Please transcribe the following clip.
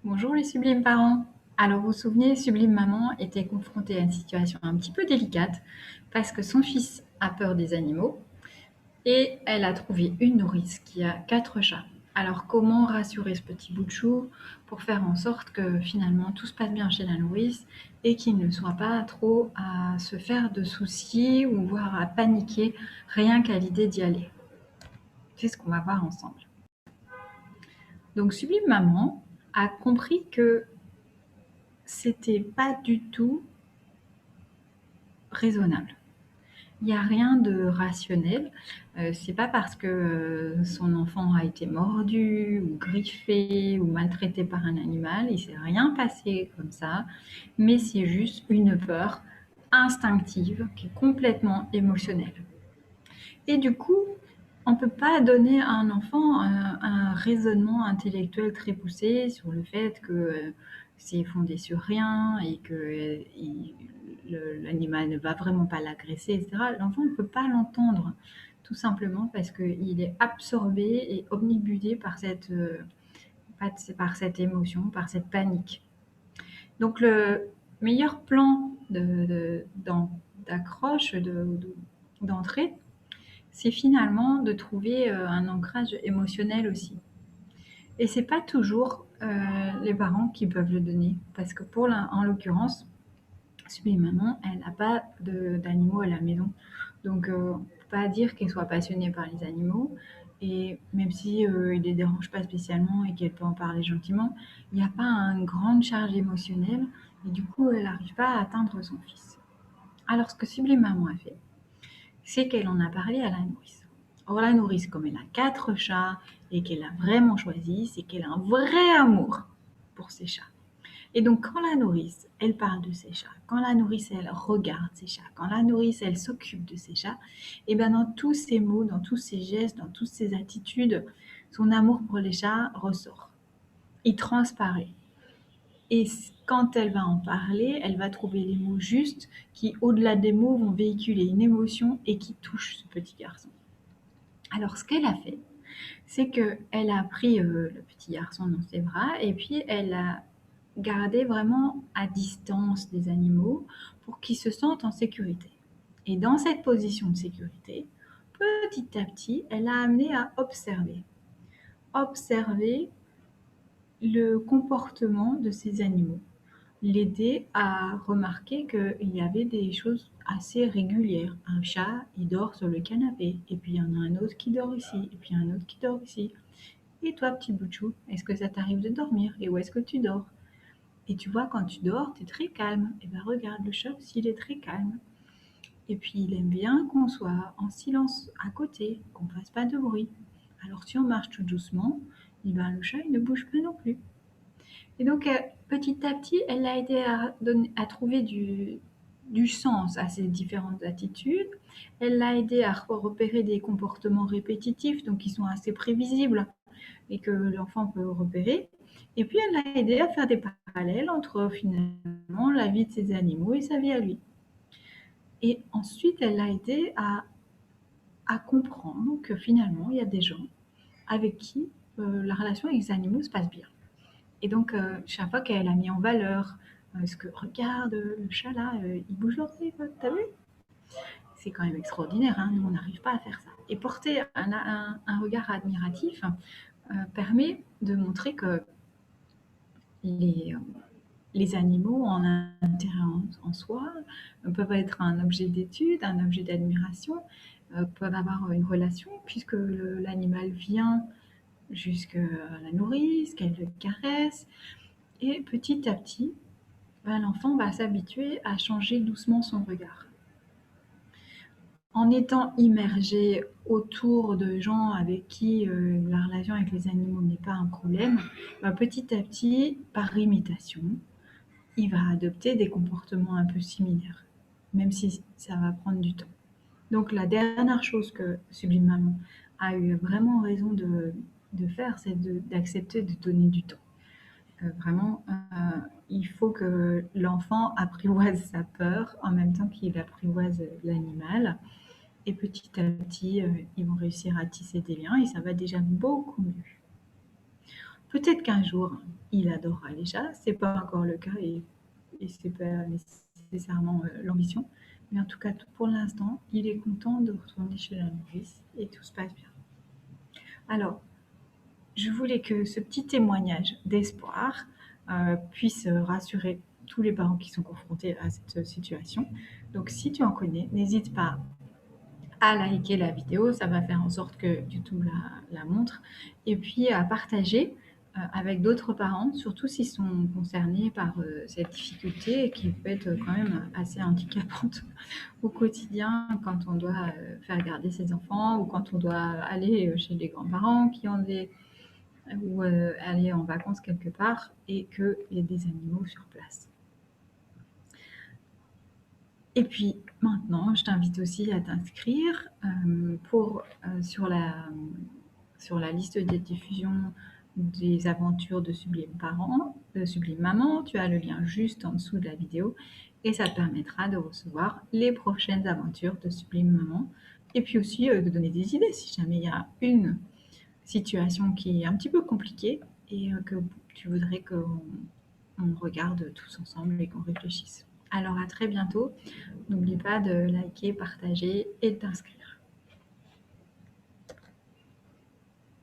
Bonjour les sublimes parents. Alors vous vous souvenez, Sublime Maman était confrontée à une situation un petit peu délicate parce que son fils a peur des animaux et elle a trouvé une nourrice qui a 4 chats. Alors comment rassurer ce petit bout de chou pour faire en sorte que finalement tout se passe bien chez la nourrice et qu'il ne soit pas trop à se faire de soucis ou voire à paniquer rien qu'à l'idée d'y aller. C'est ce qu'on va voir ensemble. Donc Sublime Maman a compris que c'était pas du tout raisonnable. Il n'y a rien de rationnel. C'est pas parce que son enfant a été mordu ou griffé ou maltraité par un animal, il s'est rien passé comme ça, mais c'est juste une peur instinctive qui est complètement émotionnelle. Et du coup, on ne peut pas donner à un enfant un raisonnement intellectuel très poussé sur le fait que c'est fondé sur rien et que l'animal ne va vraiment pas l'agresser, etc. L'enfant ne peut pas l'entendre, tout simplement parce qu'il est absorbé et omnibulé par cette émotion, par cette panique. Donc le meilleur plan d'accroche, d'entrée, c'est finalement de trouver un ancrage émotionnel aussi. Et c'est pas toujours les parents qui peuvent le donner, parce que en l'occurrence, Sublime Maman, elle n'a pas d'animaux à la maison, donc on peut pas dire qu'elle soit passionnée par les animaux. Et même si il les dérange pas spécialement et qu'elle peut en parler gentiment, il n'y a pas une grande charge émotionnelle et du coup, elle n'arrive pas à atteindre son fils. Alors, ce que Sublime Maman a fait, c'est qu'elle en a parlé à la nourrice. Or, la nourrice, comme elle a 4 chats et qu'elle a vraiment choisi, c'est qu'elle a un vrai amour pour ses chats. Et donc, quand la nourrice, elle parle de ses chats, quand la nourrice, elle regarde ses chats, quand la nourrice, elle s'occupe de ses chats, et bien dans tous ses mots, dans tous ses gestes, dans toutes ses attitudes, son amour pour les chats ressort. Il transparaît. Et quand elle va en parler, elle va trouver les mots justes qui, au-delà des mots, vont véhiculer une émotion et qui touchent ce petit garçon. Alors, ce qu'elle a fait, c'est qu'elle a pris le petit garçon dans ses bras et puis elle a gardé vraiment à distance des animaux pour qu'ils se sentent en sécurité. Et dans cette position de sécurité, petit à petit, elle a amené à observer. Observer le comportement de ces animaux, l'aider à remarquer qu'il y avait des choses assez régulières. Un chat, il dort sur le canapé, et puis il y en a un autre qui dort ici, et puis un autre qui dort ici. Et toi, petit bout de chou, est-ce que ça t'arrive de dormir? Et où est-ce que tu dors? Et tu vois, quand tu dors, tu es très calme. Et bien regarde, le chat aussi, il est très calme. Et puis il aime bien qu'on soit en silence à côté, qu'on ne fasse pas de bruit. Alors si on marche tout doucement, et ben, le chat, il ne bouge pas non plus. Et donc, petit à petit, elle l'a aidé à trouver du sens à ces différentes attitudes. Elle l'a aidé à repérer des comportements répétitifs, donc qui sont assez prévisibles et que l'enfant peut repérer. Et puis, elle l'a aidé à faire des parallèles entre finalement la vie de ses animaux et sa vie à lui. Et ensuite, elle l'a aidé à comprendre que finalement, il y a des gens avec qui la relation avec les animaux se passe bien. Et donc, chaque fois qu'elle a mis en valeur, ce que regarde le chat là, il bouge l'oreille, t'as vu? C'est quand même extraordinaire, hein, nous on n'arrive pas à faire ça. Et porter un regard admiratif permet de montrer que les, euh, les animaux en intérêt en soi peuvent être un objet d'étude, un objet d'admiration, peuvent avoir une relation puisque l'animal vient jusqu'à la nourrice, qu'elle le caresse. Et petit à petit, ben, l'enfant va s'habituer à changer doucement son regard. En étant immergé autour de gens avec qui la relation avec les animaux n'est pas un problème, ben, petit à petit, par imitation, il va adopter des comportements un peu similaires, même si ça va prendre du temps. Donc la dernière chose que Sublime Maman a eu vraiment raison de faire, c'est d'accepter de donner du temps. Vraiment, il faut que l'enfant apprivoise sa peur en même temps qu'il apprivoise l'animal. Et petit à petit, ils vont réussir à tisser des liens et ça va déjà beaucoup mieux. Peut-être qu'un jour, il adorera les chats. C'est pas encore le cas et c'est pas nécessairement l'ambition. Mais en tout cas, pour l'instant, il est content de retourner chez la nourrice et tout se passe bien. Alors, je voulais que ce petit témoignage d'espoir puisse rassurer tous les parents qui sont confrontés à cette situation. Donc, si tu en connais, n'hésite pas à liker la vidéo, ça va faire en sorte que YouTube la montre, et puis à partager avec d'autres parents, surtout s'ils sont concernés par cette difficulté qui peut être quand même assez handicapante au quotidien quand on doit faire garder ses enfants ou quand on doit aller chez les grands-parents qui ont des ou aller en vacances quelque part et qu'il y ait des animaux sur place. Et puis maintenant, je t'invite aussi à t'inscrire sur la liste des diffusions des aventures de Sublime Parents, de Sublime Maman. Tu as le lien juste en dessous de la vidéo et ça te permettra de recevoir les prochaines aventures de Sublime Maman et puis aussi de donner des idées si jamais il y a une situation qui est un petit peu compliquée et que tu voudrais qu'on regarde tous ensemble et qu'on réfléchisse. Alors à très bientôt. N'oublie pas de liker, partager et de t'inscrire.